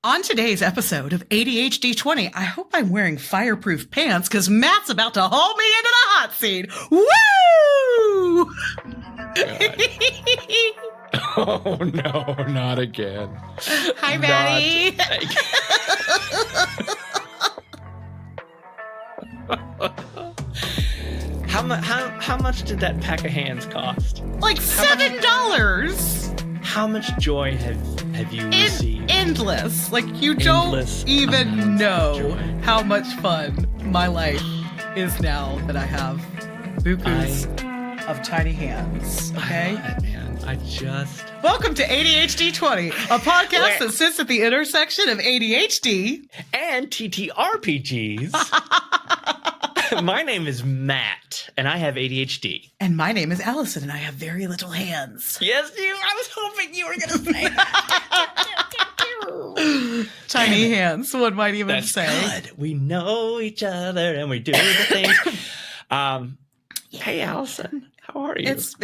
On today's episode of ADHd20, I hope I'm wearing fireproof pants because Matt's about to haul me into the hot seat. Woo! Oh, no, not again. Hi, Maddie. How much did that pack of hands cost? Like $7. How much joy have you received? Endless. Like, you Endless don't even know joy. how much fun my life is now that I have bukus of tiny hands. Okay? Welcome to ADHd20, a podcast that sits at the intersection of ADHD and TTRPGs. My name is Matt, and I have ADHD. And my name is Allison, and I have very little hands. Yes, I was hoping you were going to say that. Tiny hands, one might even That's say. Good. We know each other, and we do the things. Hey, Allison, how are you? It's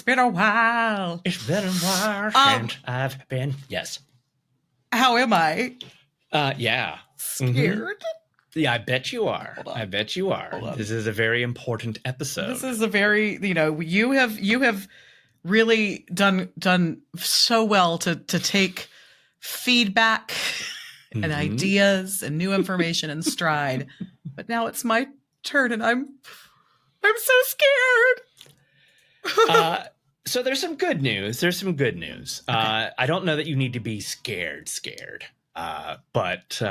been a while. It's been a while since I've been. Yes. How am I? Yeah. Scared? Mm-hmm. Yeah, I bet you are. I bet you are. Hold on. This is a very important episode. This is a very, you have really done so well to take feedback and ideas and new information in stride. But now it's my turn, and I'm so scared. So there's some good news. Okay. I don't know that you need to be scared. But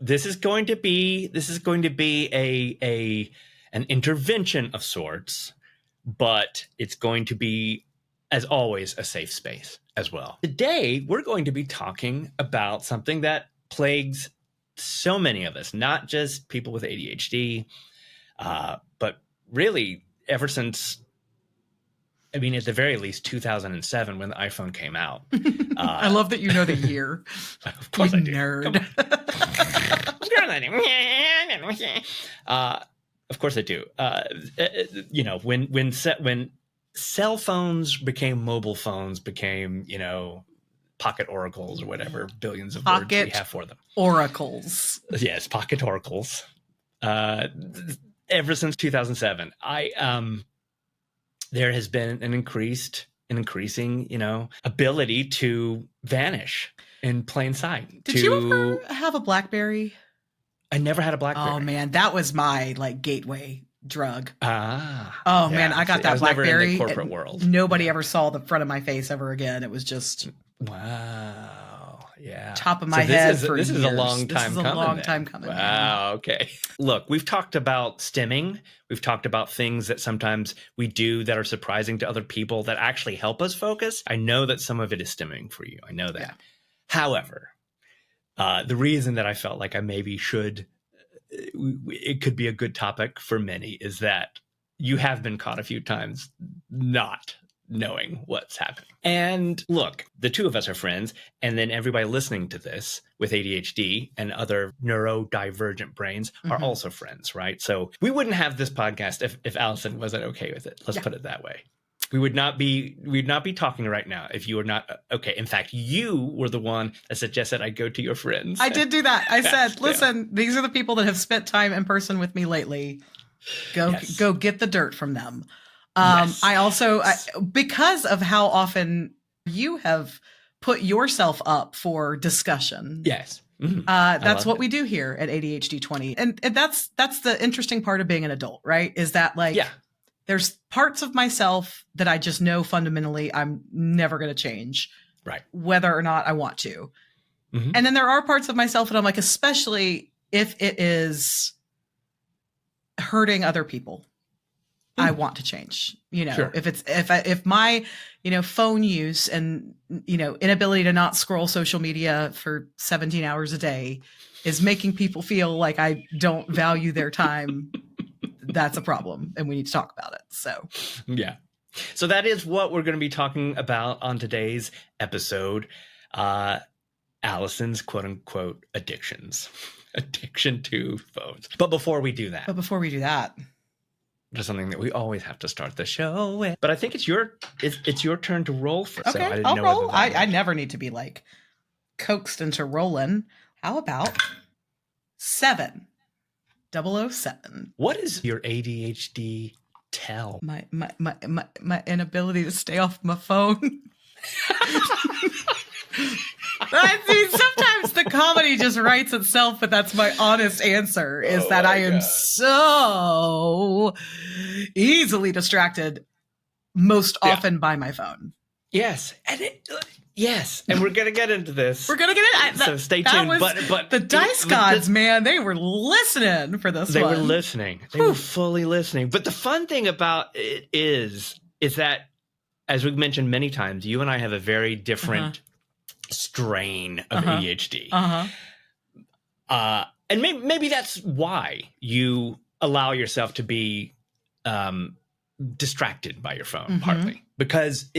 this is going to be an intervention of sorts, but it's going to be, as always, a safe space as well. Today, we're going to be talking about something that plagues so many of us, not just people with ADHD, but really ever since, at the very least, 2007, when the iPhone came out. I love that you know the year. Of course I do. Nerd. Of course I do. When cell phones became mobile phones, became, pocket oracles or whatever, billions of words we have for them. Oracles. Yes, pocket oracles. Ever since 2007, there has been an increasing, ability to vanish in plain sight. Did you ever have a BlackBerry? I never had a BlackBerry. Oh man, that was my gateway drug. Man, I got that BlackBerry. Never in the corporate world. Nobody ever saw the front of my face ever again. It was just top of my head for years. This is a long time coming. Wow. Okay. Look, we've talked about stimming. We've talked about things that sometimes we do that are surprising to other people that actually help us focus. I know that some of it is stimming for you. I know that. Yeah. However, the reason that I felt like I maybe it could be a good topic for many is that you have been caught a few times not knowing what's happening. And look, the two of us are friends, and then everybody listening to this with ADHD and other neurodivergent brains are also friends, right? So we wouldn't have this podcast if Allison wasn't okay with it. Let's put it that way. We'd not be talking right now if you were not okay. In fact, you were the one that suggested I go to your friends. I did do that. I said, listen, these are the people that have spent time in person with me lately. Go get the dirt from them. I also, because of how often you have put yourself up for discussion. Yes. That's what we do here at ADHd20. And that's the interesting part of being an adult, right? Is that there's parts of myself that I just know fundamentally I'm never going to change. Right. Whether or not I want to. And then there are parts of myself that I'm like, especially if it is hurting other people, I want to change, Sure. if my, phone use and, inability to not scroll social media for 17 hours a day is making people feel like I don't value their time. That's a problem, and we need to talk about it. So, yeah. So that is what we're going to be talking about on today's episode. Allison's quote unquote addictions, addiction to phones. But before we do that, there's something that we always have to start the show with. But I think it's your turn to roll first. Okay, so I didn't I'll know roll. I never need to be coaxed into rolling. How about 7 007? What is your ADHD tell? My inability to stay off my phone. I mean, sometimes the comedy just writes itself, but that's my honest answer, is that I am so easily distracted most often by my phone. Yes. And and we're going to get into this. We're going to get it. So stay tuned. But the dice gods, man, they were listening for this one. They were listening. They were fully listening. But the fun thing about it is that, as we've mentioned many times, you and I have a very different strain of ADHD. And maybe that's why you allow yourself to be distracted by your phone, partly. Because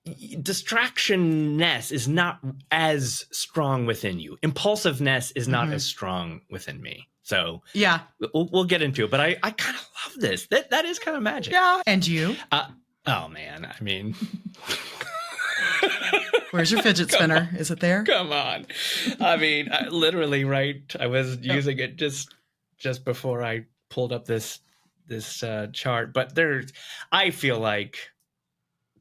distractionness is not as strong within you. Impulsiveness is not as strong within me. So yeah, we'll get into it. But I kind of love this. That is kind of magic. Yeah. And you? Oh man, I mean, where's your fidget spinner? Is it there? Come on. I mean, literally, right? I was using it just before I pulled up this chart. But I feel like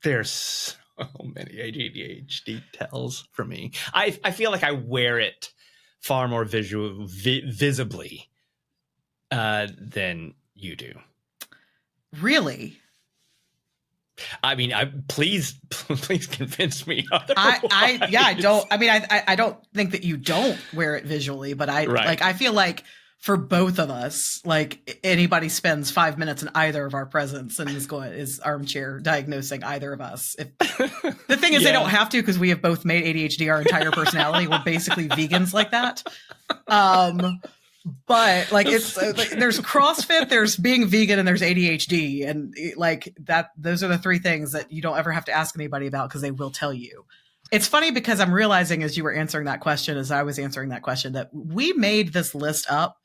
there's so many ADHD tells for me. I feel like I wear it far more visibly than you do. Really? I mean, please convince me otherwise. I don't think that you don't wear it visually, but I feel like for both of us, like anybody spends 5 minutes in either of our presence and is armchair diagnosing either of us. The thing is, they don't have to, because we have both made ADHD our entire personality. We're basically vegans like that. But like it's like, there's CrossFit, there's being vegan, and there's ADHD, and like that. Those are the three things that you don't ever have to ask anybody about, because they will tell you. It's funny because I'm realizing as you were answering that question, as I was answering that question, that we made this list up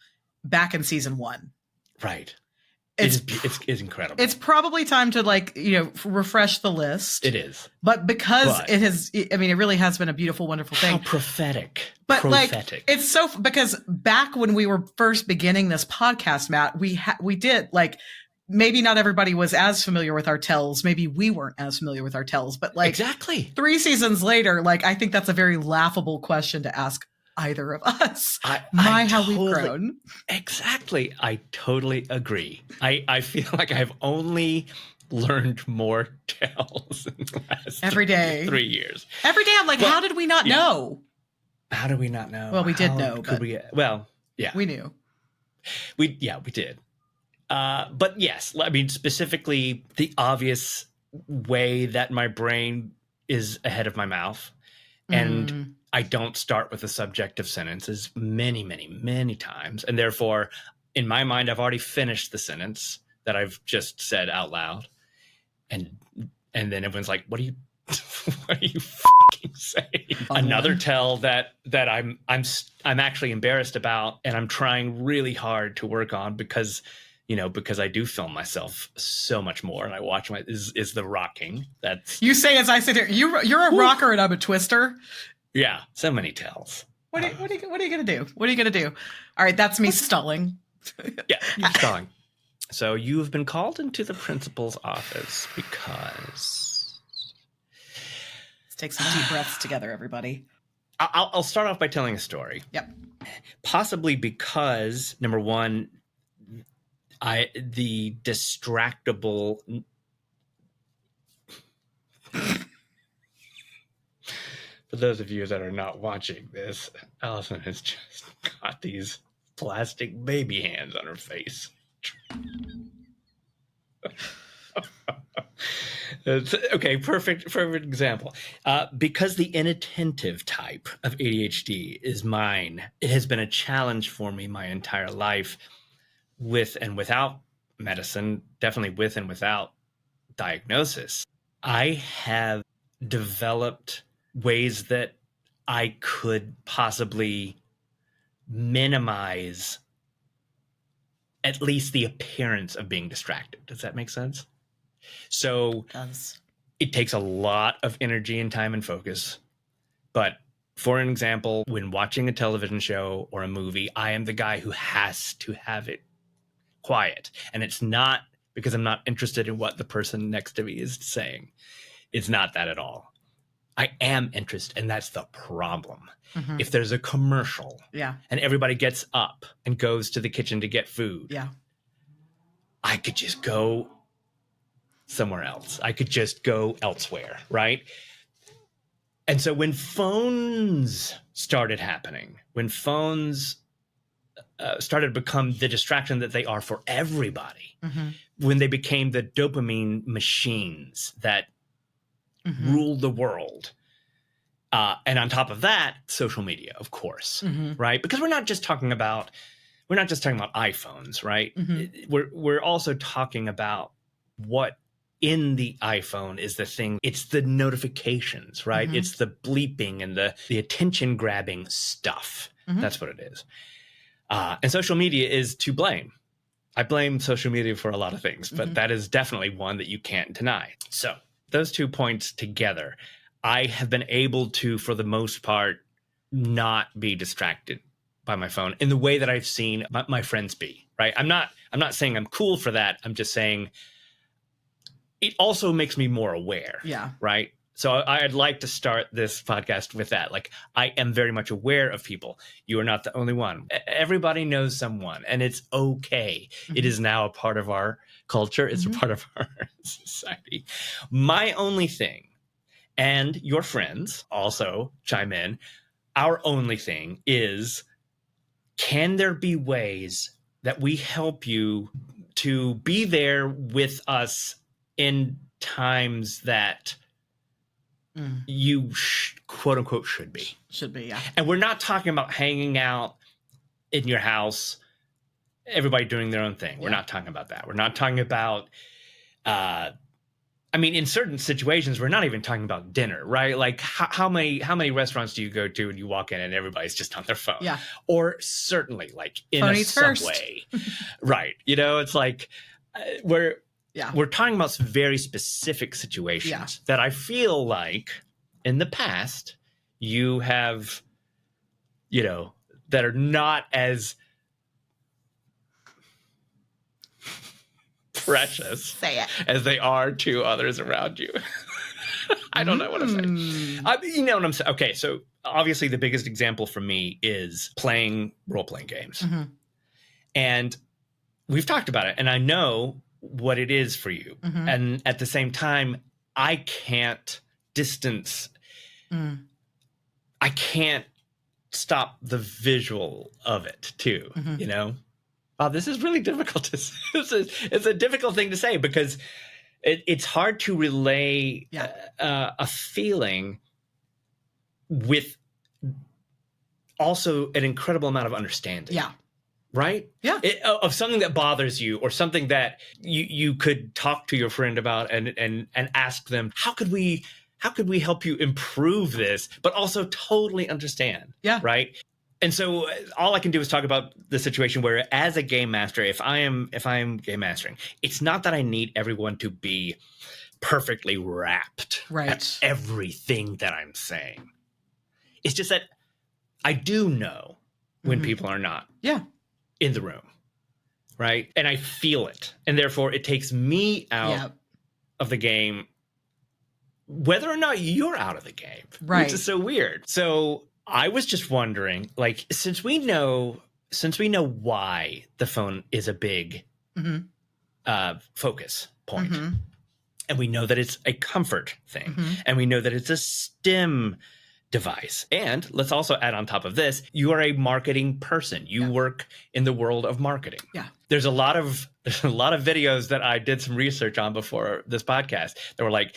back in season 1. Right. It's incredible. It's probably time to refresh the list. It is. But because it has, I mean, it really has been a beautiful, wonderful thing. How prophetic. But like, it's so, because back when we were first beginning this podcast, Matt, we did like, maybe not everybody was as familiar with our tells. Maybe we weren't as familiar with our tells, but like exactly 3 seasons later, like, I think that's a very laughable question to ask either of us. How we've grown. Exactly. I totally agree. I feel like I've only learned more tells in the last every day 3 years. Every day I'm like, how did we not know? How did we not know? Well, we did know. We knew. We did. But yes, I mean, specifically the obvious way that my brain is ahead of my mouth. And I don't start with a subjective sentences many, many, many times. And therefore, in my mind, I've already finished the sentence that I've just said out loud. And then everyone's like, what are you fucking saying? Another tell that I'm actually embarrassed about, and I'm trying really hard to work on, because I do film myself so much more, and I watch is the rocking. That's you say as I sit here. You're a rocker and I'm a twister. Yeah, so many tells. What are you gonna do? What are you gonna do? All right, that's me stalling. Yeah, you're stalling. So you have been called into the principal's office because. Let's take some deep breaths together, everybody. I'll start off by telling a story. Yep. Possibly because, number one, the distractible. For those of you that are not watching this, Allison has just got these plastic baby hands on her face. Okay, perfect example. Because the inattentive type of ADHD is mine, it has been a challenge for me my entire life, with and without medicine, definitely with and without diagnosis. I have developed ways that I could possibly minimize at least the appearance of being distracted. Does that make sense? So it takes a lot of energy and time and focus But for an example, when watching a television show or a movie, I am the guy who has to have it quiet. And it's not because I'm not interested in what the person next to me is saying. It's not that at all. I am interested, and that's the problem. Mm-hmm. If there's a commercial Yeah. and everybody gets up and goes to the kitchen to get food, Yeah. I could just go somewhere else. I could just go elsewhere, right? And so when phones started happening, when phones started to become the distraction that they are for everybody, Mm-hmm. when they became the dopamine machines that Mm-hmm. ruled the world, and on top of that, social media, of course, Mm-hmm. right? Because we're not just talking about iPhones, right? Mm-hmm. We're also talking about what in the iPhone is the thing. It's the notifications, right? Mm-hmm. It's the bleeping and the attention grabbing stuff. Mm-hmm. That's what it is. And social media is to blame. I blame social media for a lot of things, but Mm-hmm. that is definitely one that you can't deny. So those 2 points together, I have been able to, for the most part, not be distracted by my phone in the way that I've seen my friends be, right? I'm not saying I'm cool for that. I'm just saying it also makes me more aware. Yeah. Right. So I'd like to start this podcast with that. Like, I am very much aware of people. You are not the only one. Everybody knows someone, and it's okay. Mm-hmm. It is now a part of our culture. It's Mm-hmm. a part of our society. My only thing, and your friends also chime in, our only thing is, can there be ways that we help you to be there with us in times that you quote unquote should be? Should be, yeah. And we're not talking about hanging out in your house, everybody doing their own thing. We're not talking about that. We're not talking about, in certain situations, we're not even talking about dinner, right? Like, how many restaurants do you go to and you walk in and everybody's just on their phone? Yeah. Or certainly, like, in Phone a eats first. subway, right? It's like we're talking about some very specific situations that I feel like in the past you have, that are not as precious Say it. as they are to others around you. I don't know what to say. You know what I'm saying? Okay, so obviously the biggest example for me is playing role-playing games. Mm-hmm. And we've talked about it, and I know what it is for you. Mm-hmm. And at the same time, I can't distance. I can't stop the visual of it too, Wow, this is really difficult. It's a difficult thing to say because it's hard to relay a feeling with also an incredible amount of understanding. Yeah. Right? Yeah. Of something that bothers you, or something that you could talk to your friend about and ask them, how could we help you improve this, but also totally understand? Yeah. Right? And so all I can do is talk about the situation where, as a game master, if I am game mastering, it's not that I need everyone to be perfectly wrapped at everything that I'm saying. It's just that I do know when people are not in the room, right? And I feel it. And therefore, it takes me out of the game, whether or not you're out of the game, which is so weird. So I was just wondering, like, since we know why the phone is a big focus point, and we know that it's a comfort thing, and we know that it's a STEM device, and let's also add on top of this, you are a marketing person. You work in the world of marketing. Yeah, there's a lot of videos that I did some research on before this podcast that were like,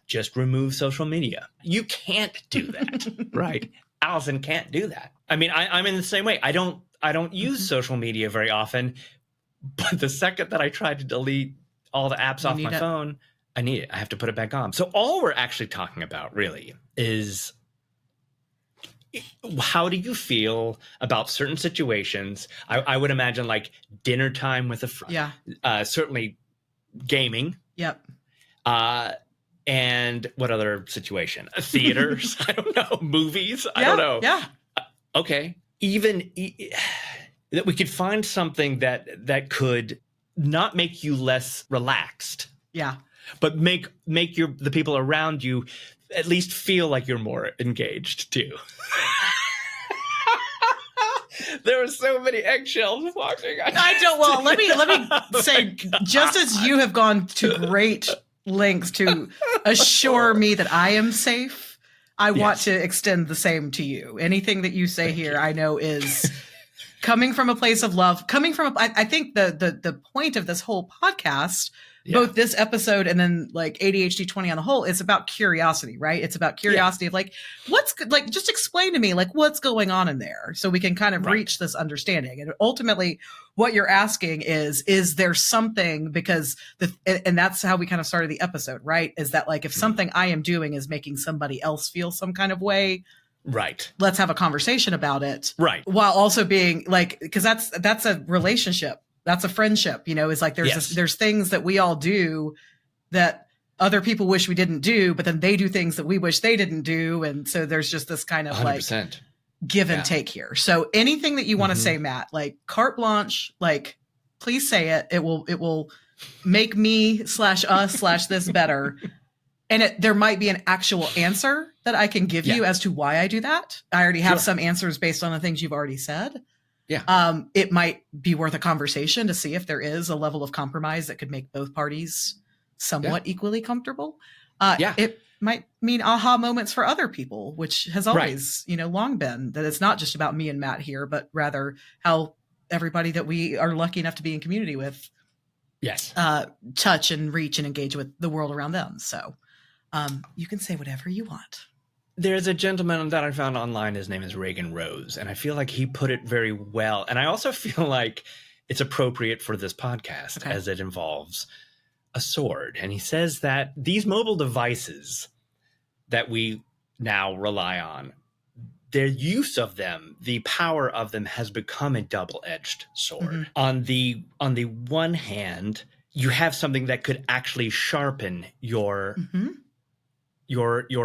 just remove social media. You can't do that, right? Allison can't do that. I mean, I'm in the same way. I don't use social media very often, but the second that I try to delete all the apps off my phone, I need it. I have to put it back on. So all we're actually talking about really is, how do you feel about certain situations? I would imagine, like, dinner time with a friend. Yeah. Certainly gaming. Yep. And what other situation? Theaters? I don't know. Movies? I don't know. Yeah. Okay. Even that we could find something that could not make you less relaxed. Yeah. But make the people around you at least feel like you're more engaged too. There were so many eggshells walking. I don't. Well, let me say, just as you have gone to great lengths to assure me that I am safe, I want to extend the same to you. Anything that you say here, I know is coming from a place of love. I think the point of this whole podcast, both this episode and then like ADHd20 on the whole, is about curiosity, right? It's about curiosity of like, just explain to me like what's going on in there so we can kind of reach this understanding. And ultimately what you're asking is there something, because and that's how we kind of started the episode, right? Is that like, if something I am doing is making somebody else feel some kind of way, right, let's have a conversation about it. Right. While also being like, because that's a relationship. That's a friendship, is like there's things that we all do that other people wish we didn't do, but then they do things that we wish they didn't do. And so there's just this kind of 100%. like give and take here. So anything that you want to say, Matt, like carte blanche, like please say it. It will make me /us this better. And there might be an actual answer that I can give you as to why I do that. I already have some answers based on the things you've already said. Yeah. It might be worth a conversation to see if there is a level of compromise that could make both parties somewhat equally comfortable. It might mean aha moments for other people, which has always, long been that it's not just about me and Matt here, but rather how everybody that we are lucky enough to be in community with, touch and reach and engage with the world around them. So, you can say whatever you want. There's a gentleman that I found online. His name is Reagan Rose, and I feel like he put it very well. And I also feel like it's appropriate for this podcast as it involves a sword. And he says that these mobile devices that we now rely on, their use of them, the power of them has become a double-edged sword. On the one hand, you have something that could actually sharpen your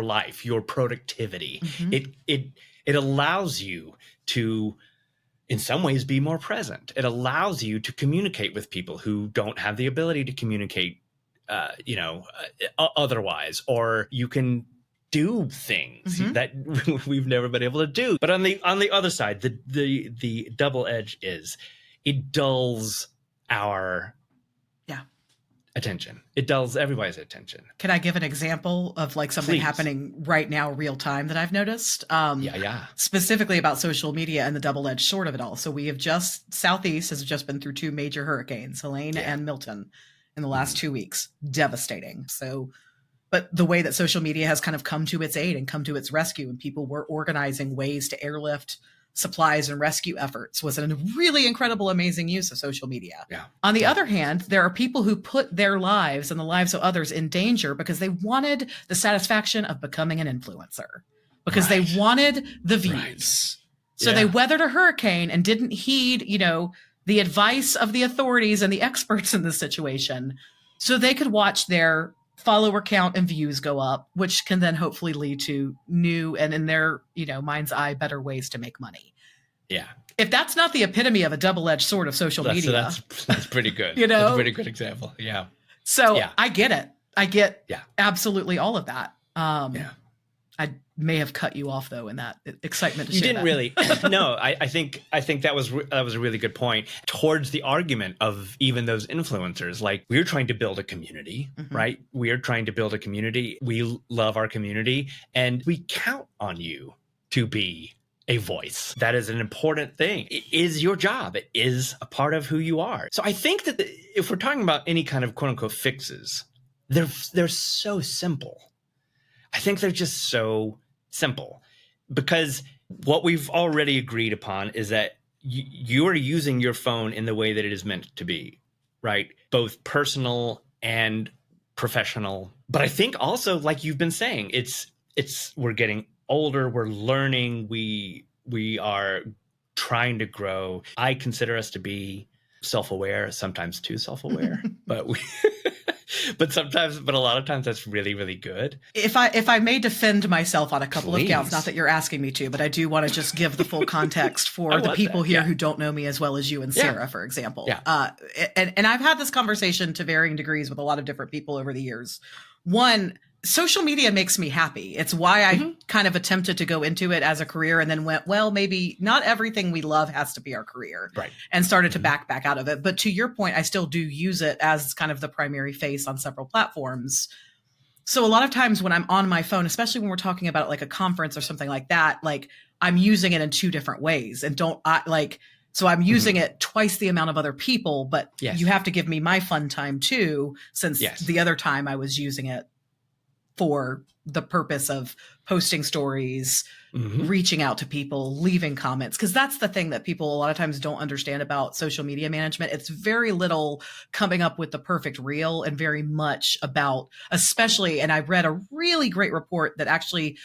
life, your productivity. It allows you to, in some ways, be more present. It allows you to communicate with people who don't have the ability to communicate, otherwise, or you can do things that we've never been able to do. But on the other side, the double edge is it dulls our attention. It dulls everybody's attention. Can I give an example of like something happening right now, real time, that I've noticed? Specifically about social media and the double-edged sword of it all. So we have Southeast has just been through 2 major hurricanes, Helene and Milton, in the last 2 weeks. Devastating. So, but the way that social media has kind of come to its aid and come to its rescue, and people were organizing ways to airlift supplies and rescue efforts, was a really incredible, amazing use of social media. On the other hand, there are people who put their lives and the lives of others in danger because they wanted the satisfaction of becoming an influencer, because they wanted the views. So they weathered a hurricane and didn't heed, the advice of the authorities and the experts in this situation, so they could watch their follower count and views go up, which can then hopefully lead to new and, in their mind's eye, better ways to make money. If that's not the epitome of a double-edged sword of social media, that's pretty good. That's a pretty good example. So I get it. I get absolutely all of that. I may have cut you off though in that excitement to you share didn't that. Really. No, I think that was a really good point towards the argument of even those influencers. Like, we're trying to build a community, right? We're trying to build a community. We love our community, and we count on you to be a voice. That is an important thing. It is your job. It is a part of who you are. So I think that if we're talking about any kind of quote unquote fixes, they're so simple. I think they're just so simple, because what we've already agreed upon is that you are using your phone in the way that it is meant to be, right? Both personal and professional. But I think also, like you've been saying, we're getting older, we're learning, we are trying to grow. I consider us to be self-aware, sometimes too self-aware, but But a lot of times that's really, really good. If I may defend myself on a couple of counts, Please. not that you're asking me to, but I do want to just give the full context for the people here who don't know me as well as you and Sarah, for example. Yeah. And I've had this conversation to varying degrees with a lot of different people over the years. One, social media makes me happy. It's why I kind of attempted to go into it as a career and then went, well, maybe not everything we love has to be our career. Right. And started to back out of it. But to your point, I still do use it as kind of the primary face on several platforms. So a lot of times when I'm on my phone, especially when we're talking about like a conference or something like that, like I'm using it in two different ways and so I'm using it twice the amount of other people, but you have to give me my fun time too, since the other time I was using it for the purpose of posting stories, reaching out to people, leaving comments. Because that's the thing that people a lot of times don't understand about social media management. It's very little coming up with the perfect reel and very much about, especially, and I read a really great report that actually,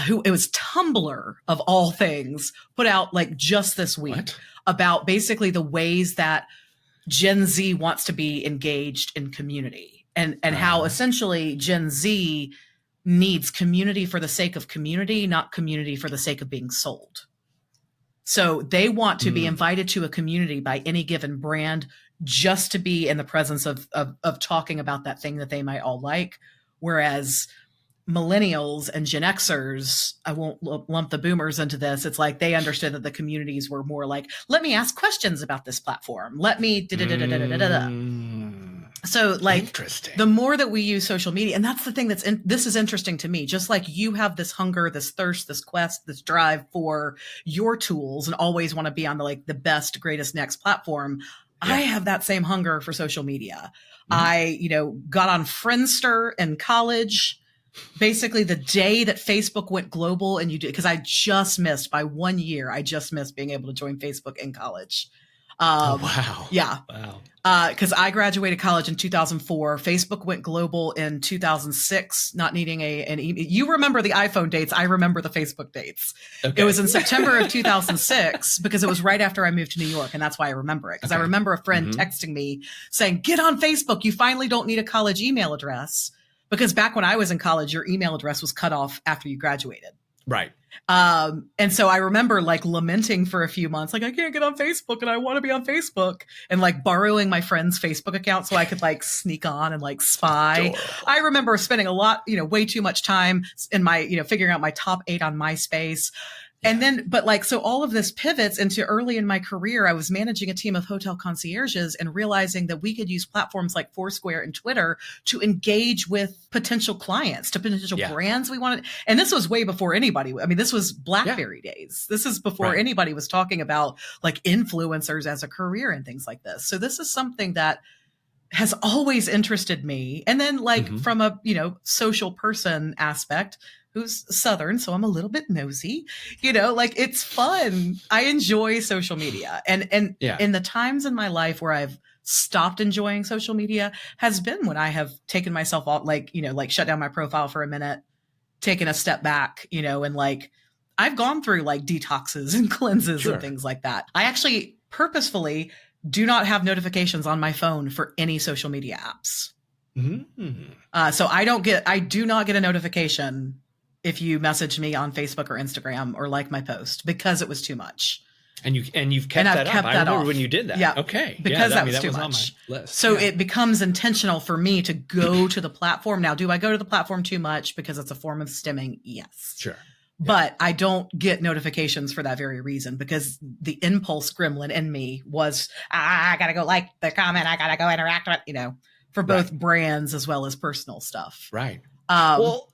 it was Tumblr of all things, put out like just this week about basically the ways that Gen Z wants to be engaged in community. And how essentially Gen Z needs community for the sake of community, not community for the sake of being sold. So they want to be invited to a community by any given brand just to be in the presence of talking about that thing that they might all like. Whereas millennials and Gen Xers, I won't lump the boomers into this. It's like they understood that the communities were more like, let me ask questions about this platform. Let me So like the more that we use social media, and that's the thing this is interesting to me, just like you have this hunger, this thirst, this quest, this drive for your tools and always want to be on the best, greatest, next platform. I have that same hunger for social media. I, got on Friendster in college, basically the day that Facebook went global and because I just missed by 1 year, I just missed being able to join Facebook in college. Wow. Yeah. Wow. Because I graduated college in 2004. Facebook went global in 2006, not needing an email. You remember the iPhone dates. I remember the Facebook dates. Okay. It was in September of 2006 because it was right after I moved to New York. And that's why I remember it. Because I remember a friend texting me saying, get on Facebook. You finally don't need a college email address. Because back when I was in college, your email address was cut off after you graduated. Right. And so I remember lamenting for a few months, I can't get on Facebook and I want to be on Facebook, and borrowing my friend's Facebook account so I could sneak on and spy. Adorable. I remember spending a lot, way too much time in my, figuring out my top 8 on MySpace. And then, so all of this pivots into early in my career, I was managing a team of hotel concierges and realizing that we could use platforms like Foursquare and Twitter to engage with potential clients, to potential brands we wanted. And this was way before anybody. I mean, this was BlackBerry days. This is before anybody was talking about influencers as a career and things like this. So this is something that has always interested me. And then from a, social person aspect, who's Southern, so I'm a little bit nosy, it's fun. I enjoy social media. And in the times in my life where I've stopped enjoying social media has been when I have taken myself off, shut down my profile for a minute, taken a step back, and I've gone through detoxes and cleanses and things like that. I actually purposefully do not have notifications on my phone for any social media apps. So I do not get a notification if you message me on Facebook or Instagram or like my post, because it was too much. And you've kept that up. I remember when you did that. Yeah. Okay. Because that was too much. On my list. So it becomes intentional for me to go to the platform. Now, do I go to the platform too much because it's a form of stimming? Yes. Sure. But I don't get notifications for that very reason, because the impulse gremlin in me was, I got to go like the comment. I got to go interact with, for both brands as well as personal stuff. Right. Well,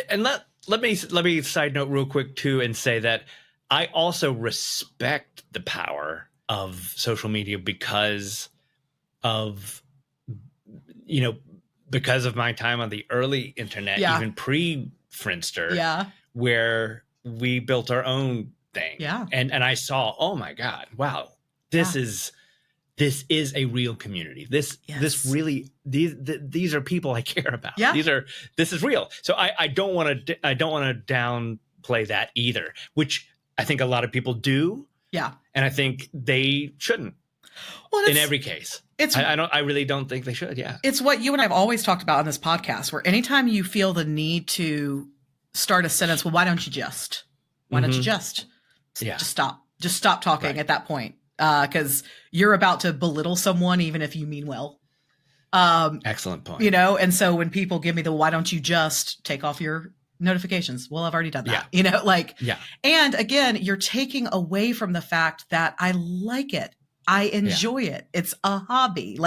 and let me side note real quick too, and say that I also respect the power of social media because of my time on the early internet, even pre-Friendster, where we built our own thing. Yeah. And I saw, oh my God, wow, this is a real community. This really, these are people I care about. Yeah. This is real. So I don't want to downplay that either, which I think a lot of people do. Yeah. And I think they shouldn't. Well, in every case. I really don't think they should. Yeah. It's what you and I've always talked about on this podcast, where anytime you feel the need to start a sentence, well, why don't you just stop talking at that point. Cause you're about to belittle someone, even if you mean well. Excellent point. And so when people give me why don't you just take off your notifications? Well, I've already done that, and again, you're taking away from the fact that I like it. I enjoy it. It's a hobby.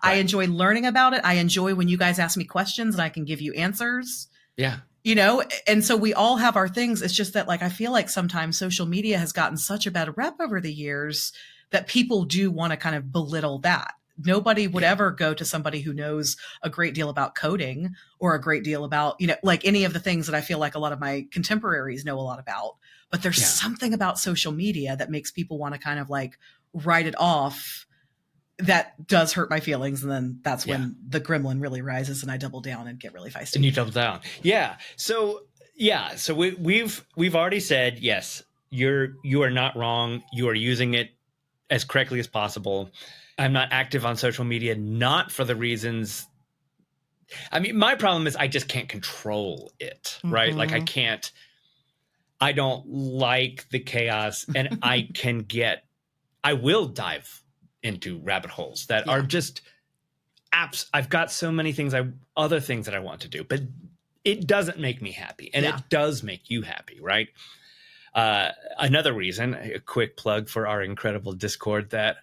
I enjoy learning about it. I enjoy when you guys ask me questions and I can give you answers. Yeah. And so we all have our things. It's just that I feel like sometimes social media has gotten such a bad rep over the years that people do want to kind of belittle that. Nobody would ever go to somebody who knows a great deal about coding or a great deal about, any of the things that I feel like a lot of my contemporaries know a lot about. But there's something about social media that makes people want to kind of write it off. That does hurt my feelings. And then that's when the gremlin really rises and I double down and get really feisty. And you double down. Yeah. So we've already said, yes, you are not wrong. You are using it as correctly as possible. I'm not active on social media, not for the reasons. I mean, my problem is I just can't control it, right? I don't like the chaos, and I will dive into rabbit holes that are just apps. I've got so many other things that I want to do, but it doesn't make me happy, and it does make you happy, right? Another reason, a quick plug for our incredible Discord, that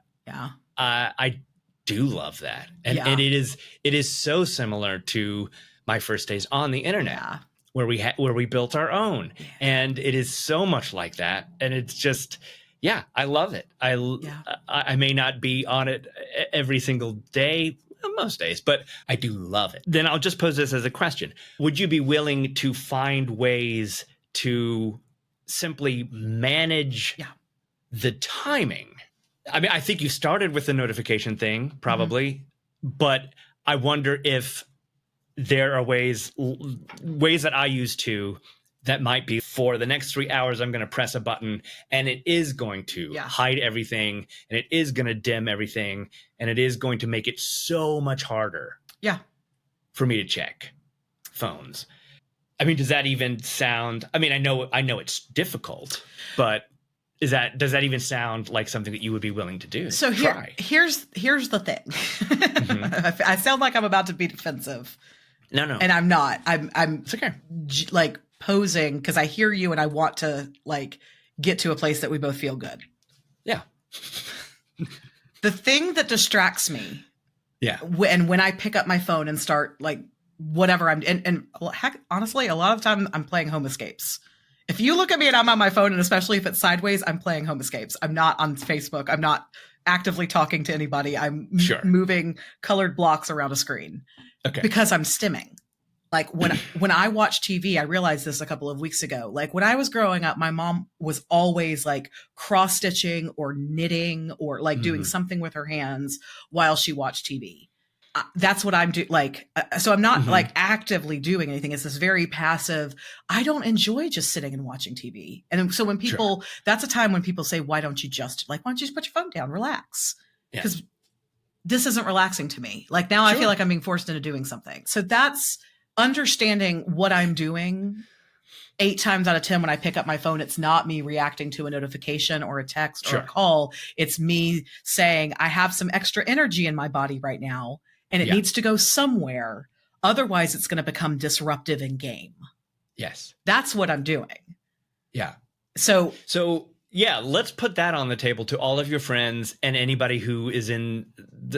I do love that, and it is so similar to my first days on the internet, where we built our own, and it is so much like that, and it's just. Yeah, I love it. I may not be on it every single day, most days, but I do love it. Then I'll just pose this as a question. Would you be willing to find ways to simply manage the timing? I mean, I think you started with the notification thing, probably, but I wonder if there are ways that I use to that might be for the next 3 hours, I'm going to press a button and it is going to hide everything, and it is going to dim everything, and it is going to make it so much harder for me to check phones. I mean, does that even sound, I mean, I know it's difficult, but does that even sound like something that you would be willing to do? So here's the thing. I sound like I'm about to be defensive. No. And I'm not. I'm it's okay. Posing because I hear you and I want to get to a place that we both feel good. Yeah. The thing that distracts me. Yeah. When I pick up my phone and start whatever and heck, honestly, a lot of time I'm playing Home Escapes. If you look at me and I'm on my phone, and especially if it's sideways, I'm playing Home Escapes. I'm not on Facebook. I'm not actively talking to anybody. I'm moving colored blocks around a screen. Okay. Because I'm stimming. When I watch TV, I realized this a couple of weeks ago. When I was growing up, my mom was always cross stitching or knitting or doing something with her hands while she watched TV. That's what I'm doing. So I'm not actively doing anything. It's this very passive. I don't enjoy just sitting and watching TV. And so when people, that's a time when people say, why don't you just put your phone down, relax? Because this isn't relaxing to me. Now I feel like I'm being forced into doing something. So that's understanding what I'm doing. 8 times out of 10, when I pick up my phone, it's not me reacting to a notification or a text or a call. It's me saying, I have some extra energy in my body right now, and it needs to go somewhere. Otherwise, it's going to become disruptive in game. Yes. That's what I'm doing. Yeah. So yeah, let's put that on the table to all of your friends and anybody who is in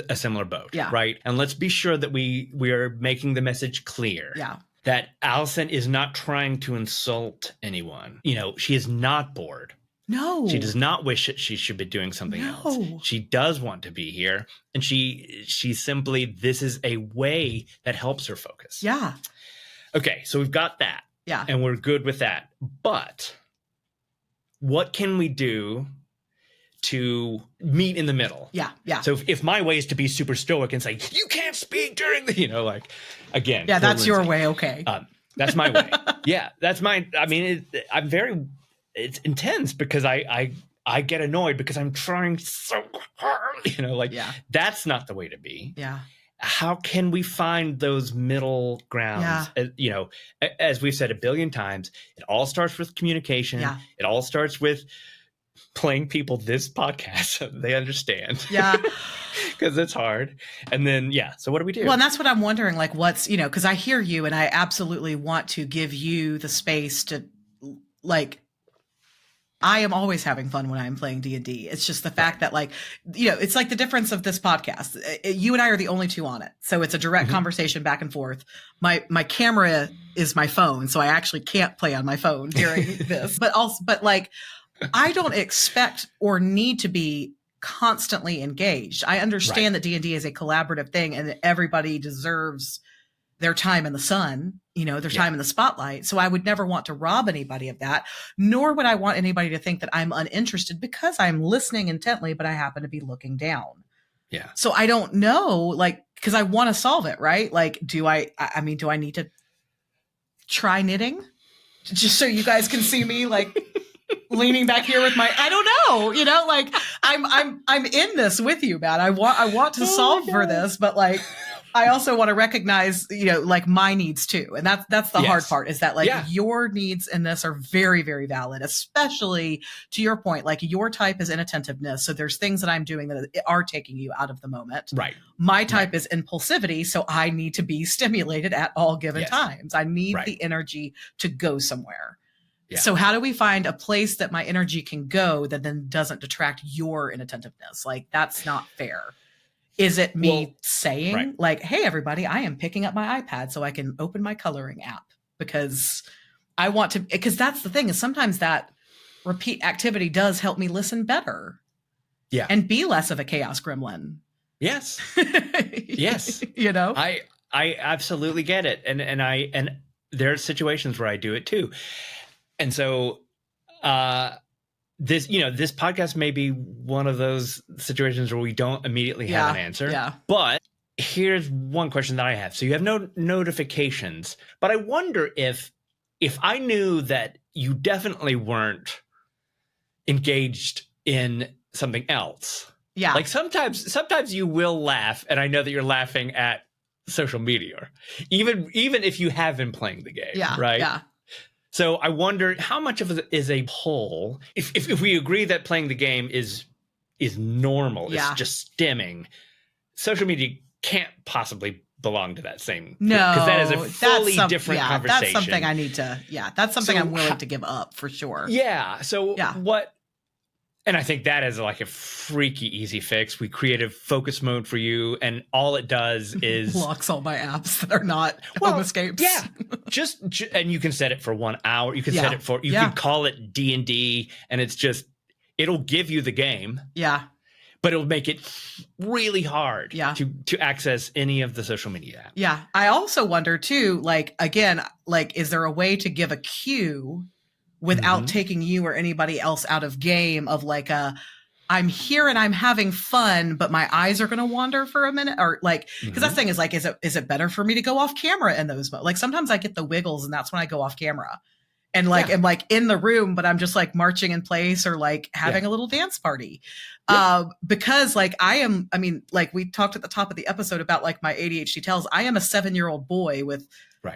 a similar boat. Yeah. Right. And let's be sure that we are making the message clear. Yeah. That Allison is not trying to insult anyone. She is not bored. No. She does not wish that she should be doing something else. She does want to be here. And she simply, this is a way that helps her focus. Yeah. Okay. So we've got that. Yeah. And we're good with that. But what can we do to meet in the middle? Yeah. Yeah. So if my way is to be super stoic and say, you can't speak during the, again. Yeah, that's your way. Okay. That's my way. Yeah. That's my, I mean, it's intense because I I get annoyed because I'm trying so hard, like Yeah. that's not the way to be. Yeah. How can we find those middle grounds? As we've said a billion times, it all starts with communication. Yeah. It all starts with playing people this podcast so they understand. Yeah. Because it's hard. And then, so what do we do? Well, and that's what I'm wondering, like, what's, because I hear you and I absolutely want to give you the space to, like, I am always having fun when I'm playing D&D. It's just the fact that, like, it's like the difference of this podcast. You and I are the only two on it. So it's a direct conversation back and forth. My camera is my phone, so I actually can't play on my phone during this. But like, I don't expect or need to be constantly engaged. I understand that D&D is a collaborative thing and that everybody deserves their time in the sun, their time in the spotlight. So I would never want to rob anybody of that, nor would I want anybody to think that I'm uninterested because I'm listening intently, but I happen to be looking down. Yeah. So I don't know, like, because I want to solve it, right? Like, do I need to try knitting just so you guys can see me, like, leaning back here with I don't know, like I'm in this with you, Matt. I want to solve for this, but like, I also want to recognize, like my needs too. And that's the hard part, is that like your needs in this are very, very valid, especially to your point, like your type is inattentiveness. So there's things that I'm doing that are taking you out of the moment. Right. My type is impulsivity. So I need to be stimulated at all given times. I need the energy to go somewhere. Yeah. So how do we find a place that my energy can go that then doesn't detract your inattentiveness? Like, that's not fair. Is it me saying like, hey, everybody, I am picking up my iPad so I can open my coloring app because I want to, because that's the thing, is sometimes that repeat activity does help me listen better. Yeah. And be less of a chaos gremlin. Yes. Yes. I absolutely get it. And there are situations where I do it too. And so this podcast may be one of those situations where we don't immediately have an answer. Yeah. But here's one question that I have. So you have no notifications, but I wonder if I knew that you definitely weren't engaged in something else. Yeah. Like sometimes you will laugh, and I know that you're laughing at social media, even if you have been playing the game. Yeah. Right. Yeah. So I wonder how much of it is a pull. If we agree that playing the game is normal, it's just stimming, social media can't possibly belong to that same. No, because that is a fully different conversation. That's something I need to. Yeah, that's something I'm willing to give up for sure. Yeah. So what? And I think that is like a freaky easy fix. We create a focus mode for you, and all it does is locks all my apps that are not home escapes. Yeah, just and you can set it for 1 hour. You can set it for. You can call it D&D, and it's just it'll give you the game. Yeah, but it'll make it really hard. To access any of the social media apps. Yeah, I also wonder too. Like again, like is there a way to give a cue without taking you or anybody else out of game of like I'm here and I'm having fun, but my eyes are going to wander for a minute, or like, because that thing is like, is it better for me to go off camera in those moments? Like sometimes I get the wiggles and that's when I go off camera and like, I'm like in the room, but I'm just like marching in place or like having a little dance party. Because like like we talked at the top of the episode about like my ADHD tells, I am a 7-year-old boy with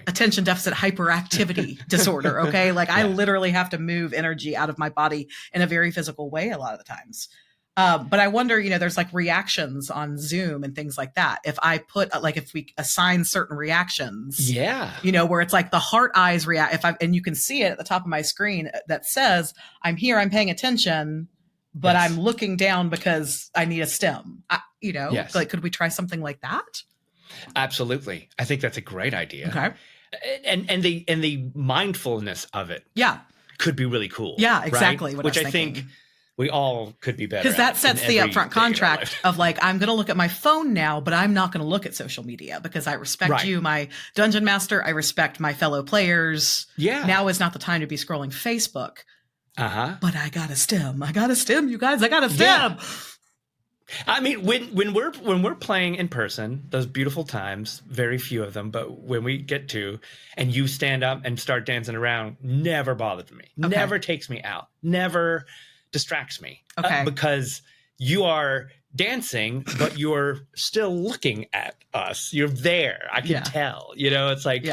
attention deficit hyperactivity disorder. Okay. Like I literally have to move energy out of my body in a very physical way a lot of the times. But I wonder, there's like reactions on Zoom and things like that. If I put if we assign certain reactions, where it's like the heart eyes react, and you can see it at the top of my screen that says, I'm here, I'm paying attention, but I'm looking down because I need a stim, like, could we try something like that? Absolutely. I think that's a great idea. Okay. And the mindfulness of it. Yeah. Could be really cool. Yeah, exactly. Right? Which I think we all could be better. Because that sets the upfront contract of like, I'm going to look at my phone now, but I'm not going to look at social media because I respect you, my dungeon master. I respect my fellow players. Yeah. Now is not the time to be scrolling Facebook. But I got a stim. You guys. I got a stim. Yeah. I mean, when we're playing in person, those beautiful times, very few of them, but when we get to, and you stand up and start dancing around, never bothers me. Okay. Never takes me out. Never distracts me. Okay. Because you are dancing, but you're still looking at us. You're there. I can tell. You know, it's like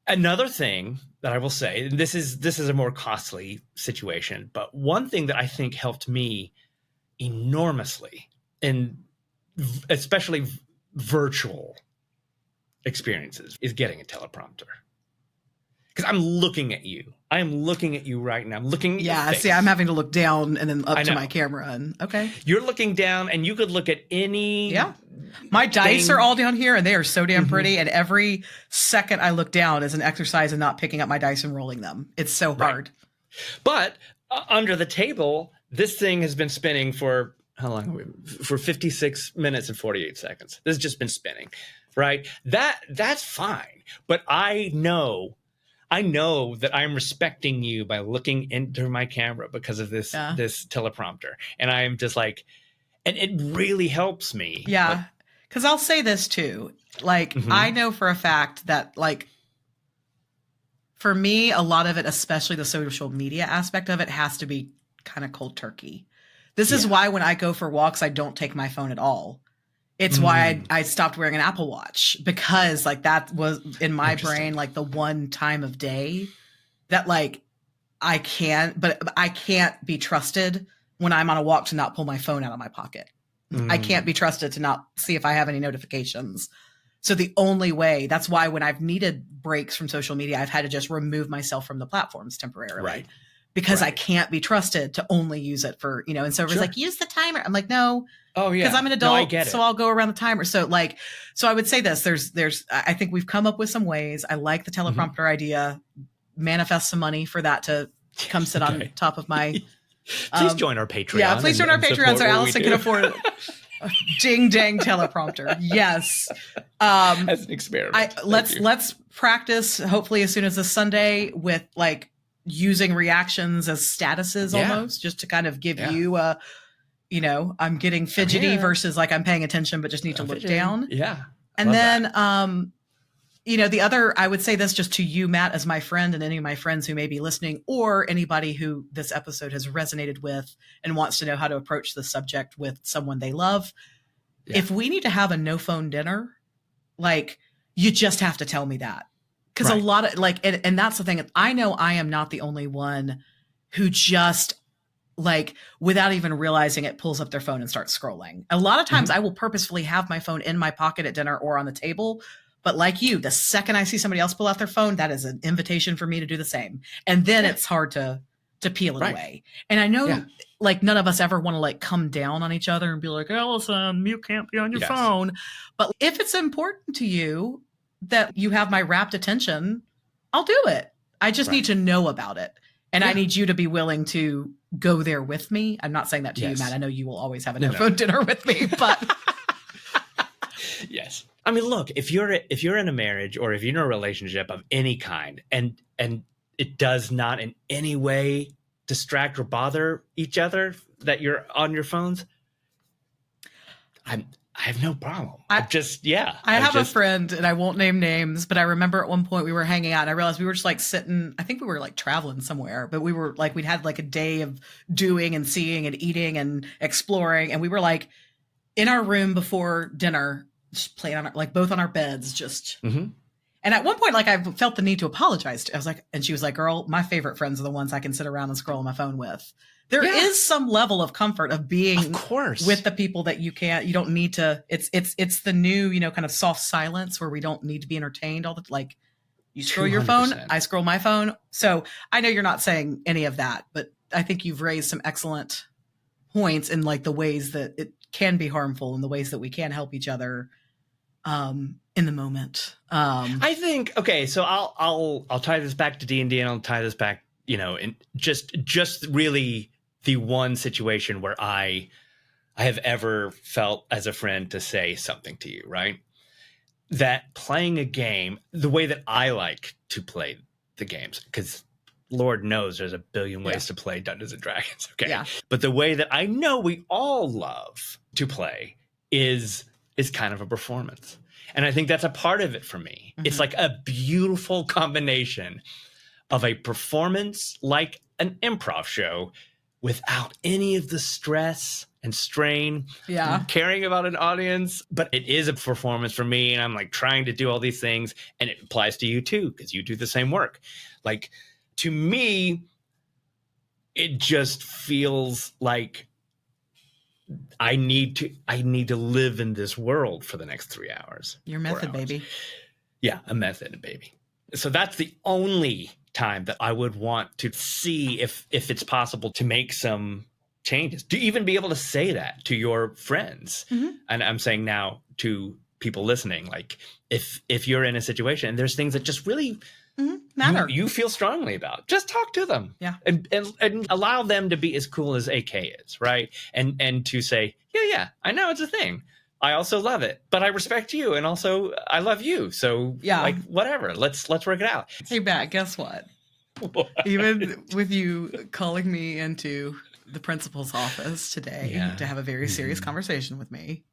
another thing that I will say, and this is a more costly situation, but one thing that I think helped me enormously, and especially virtual experiences, is getting a teleprompter. Because I'm looking at you. I am looking at you right now. I'm looking at your face. See, I'm having to look down and then up to my camera. And you're looking down, and you could look at any. Yeah. My dice are all down here, and they are so damn pretty. And every second I look down is an exercise in not picking up my dice and rolling them. It's so hard. But under the table, this thing has been spinning for how long? For 56 minutes and 48 seconds. This has just been spinning, right? That's fine. But I know that I'm respecting you by looking into my camera because of this teleprompter. And I'm just like, and it really helps me. Yeah. Because I'll say this too. Like, I know for a fact that, like, for me, a lot of it, especially the social media aspect of it, has to be kind of cold turkey. This is why when I go for walks, I don't take my phone at all. It's why I stopped wearing an Apple Watch, because like that was in my brain, like the one time of day that like I can't be trusted when I'm on a walk to not pull my phone out of my pocket. I can't be trusted to not see if I have any notifications. So the only way, that's why when I've needed breaks from social media, I've had to just remove myself from the platforms temporarily. Right. Because I can't be trusted to only use it for, you know, and so everyone's like, use the timer. I'm like, no. Oh yeah. Because I'm an adult, I get it. So I'll go around the timer. So like, so I would say this, I think we've come up with some ways. I like the teleprompter idea, manifest some money for that to come sit on top of my. Please join our Patreon. Yeah, please join our Patreon so Allison can afford it. Ding dang teleprompter. Yes. As an experiment. Let's practice hopefully as soon as this Sunday with like using reactions as statuses almost, just to kind of give you a, you know, I'm getting fidgety versus like I'm paying attention but just need to look down. Yeah. And then you know, the other, I would say this just to you, Matt, as my friend, and any of my friends who may be listening, or anybody who this episode has resonated with and wants to know how to approach the subject with someone they love. Yeah. If we need to have a no phone dinner, like, you just have to tell me that. Because a lot of like, and that's the thing. I know I am not the only one who just like, without even realizing it, pulls up their phone and starts scrolling. A lot of times I will purposefully have my phone in my pocket at dinner or on the table. But like you, the second I see somebody else pull out their phone, that is an invitation for me to do the same. And then it's hard to peel it away. And I know like none of us ever want to like come down on each other and be like, Allison, you can't be on your phone. But if it's important to you that you have my rapt attention, I'll do it. I just need to know about it. And I need you to be willing to go there with me. I'm not saying that to you, Matt. I know you will always have a no-phone dinner with me, but yes. I mean, look, if you're in a marriage or if you're in a relationship of any kind and it does not in any way distract or bother each other that you're on your phones, I have no problem. I have a friend, and I won't name names, but I remember at one point we were hanging out and I realized we were just like sitting, I think we were like traveling somewhere, but we were like, we'd had like a day of doing and seeing and eating and exploring. And we were like in our room before dinner, just playing on like both on our beds, just. And at one point, like I felt the need to apologize to. I was like, and she was like, "Girl, my favorite friends are the ones I can sit around and scroll on my phone with." There is some level of comfort of being, of course, with the people that you don't need to. It's the new, you know, kind of soft silence where we don't need to be entertained all the like. You scroll 200%. Your phone, I scroll my phone. So I know you're not saying any of that, but I think you've raised some excellent points in like the ways that it can be harmful and the ways that we can help each other. In the moment. I think, okay, so I'll tie this back to D&D and I'll tie this back, you know, in just really the one situation where I have ever felt as a friend to say something to you, right? That playing a game, the way that I like to play the games, because Lord knows there's a billion ways to play Dungeons and Dragons, okay? Yeah. But the way that I know we all love to play is kind of a performance. And I think that's a part of it for me. It's like a beautiful combination of a performance like an improv show without any of the stress and strain, caring about an audience. But it is a performance for me, and I'm like trying to do all these things, and it applies to you too, because you do the same work. Like, to me, it just feels like I need to live in this world for the next 3 hours. Your method, baby. Yeah, a method, baby. So that's the only time that I would want to see if it's possible to make some changes, to even be able to say that to your friends. And I'm saying now to people listening, like if you're in a situation and there's things that just really matter, you feel strongly about, just talk to them. Yeah. And allow them to be as cool as AK is, right? And to say, yeah, I know it's a thing. I also love it, but I respect you, and also I love you. So like, whatever, let's work it out. Hey, Matt, guess what? Even with you calling me into the principal's office today to have a very serious conversation with me,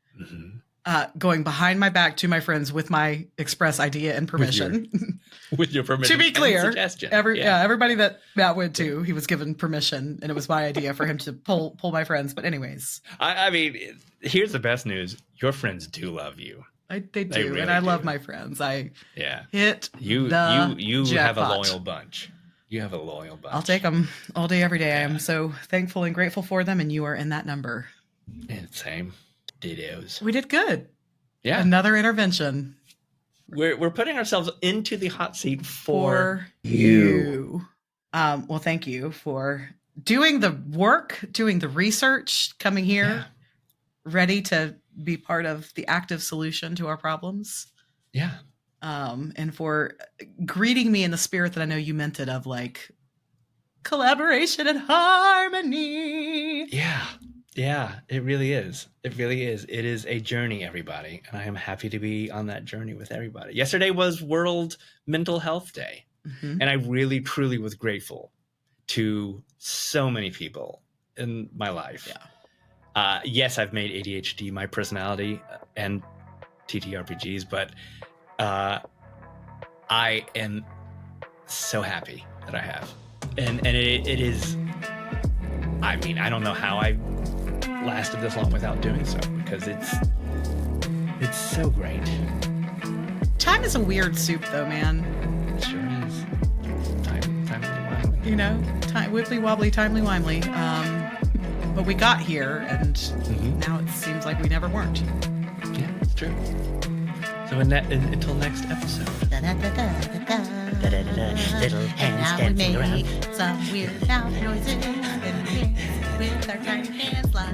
going behind my back to my friends with my express idea and permission. With your permission. To be clear, everybody that Matt went to, he was given permission, and it was my idea for him to pull my friends. But anyways, I mean, here's the best news: your friends do love you. They do, really, and I love my friends. I hit you jackpot. Have a loyal bunch. You have a loyal bunch. I'll take them all day, every day. I am so thankful and grateful for them, and you are in that number. Same. Dittos. We did good. Yeah. Another intervention. We're putting ourselves into the hot seat for you. Well, thank you for doing the work, doing the research, coming here, ready to be part of the active solution to our problems. Yeah. And for greeting me in the spirit that I know you meant it, of like collaboration and harmony. Yeah, it really is. It really is. It is a journey, everybody. And I am happy to be on that journey with everybody. Yesterday was World Mental Health Day. And I really, truly was grateful to so many people in my life. Yes, I've made ADHD my personality and TTRPGs, but I am so happy that I have. And it is, I mean, I don't know how I lasted this long without doing so, because it's so great. Time is a weird soup, though, man. It sure is. Timely wimely. You know, wibbly wobbly, timely wimely. But we got here, and now it seems like we never weren't. Yeah, it's true. So until next episode. Little hands dancing around. Some weird loud noises and with our tiny hands like.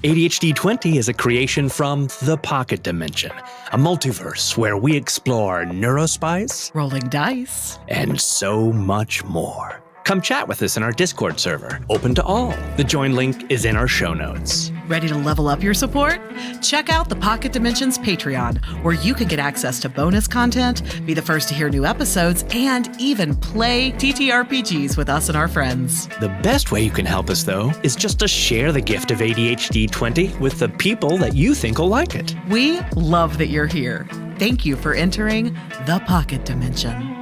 ADHd20 is a creation from The Pocket Dimension, a multiverse where we explore neurospice, rolling dice, and so much more. Come chat with us in our Discord server, open to all. The join link is in our show notes. Ready to level up your support? Check out the Pocket Dimensions Patreon, where you can get access to bonus content, be the first to hear new episodes, and even play TTRPGs with us and our friends. The best way you can help us, though, is just to share the gift of ADHd20 with the people that you think will like it. We love that you're here. Thank you for entering the Pocket Dimension.